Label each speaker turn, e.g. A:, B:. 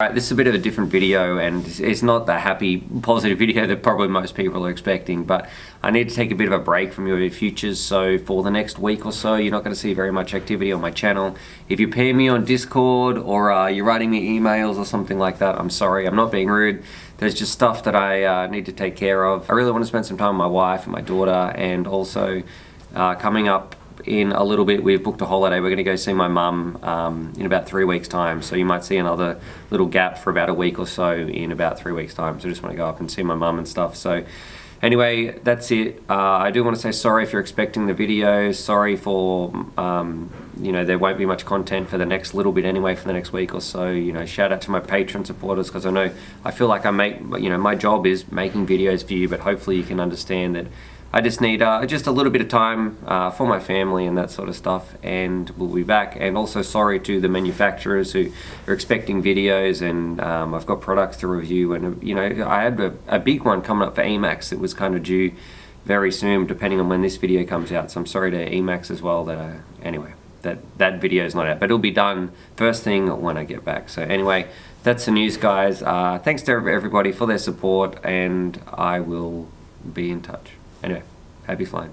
A: Alright, this is a bit of a different video, and it's not the happy, positive video that probably most people are expecting, but I need to take a bit of a break from UAVfutures, so for the next week or so, you're not going to see very much activity on my channel. If you PM me on Discord, or you're writing me emails or something like that, I'm sorry, I'm not being rude. There's just stuff that I need to take care of. I really want to spend some time with my wife and my daughter, and also coming up in a little bit, we've booked a holiday. We're going to go see my mum in about 3 weeks time, so you might see another little gap for about a week or so in about 3 weeks time. So I just want to go up and see my mum and stuff. So anyway, that's it. I do want to say sorry if you're expecting the video. Sorry for you know, there won't be much content for the next little bit anyway, for the next week or so. You know, shout out to my Patreon supporters, because I feel like my job is making videos for you, but hopefully you can understand that I just need just a little bit of time for my family and that sort of stuff, and we'll be back. And also sorry to the manufacturers who are expecting videos, and I've got products to review, and you know, I had a big one coming up for Emacs that was kind of due very soon, depending on when this video comes out. So I'm sorry to Emacs as well that anyway, that video is not out, but it'll be done first thing when I get back. So anyway, that's the news, guys. Thanks to everybody for their support, and I will be in touch. Anyway, happy flying.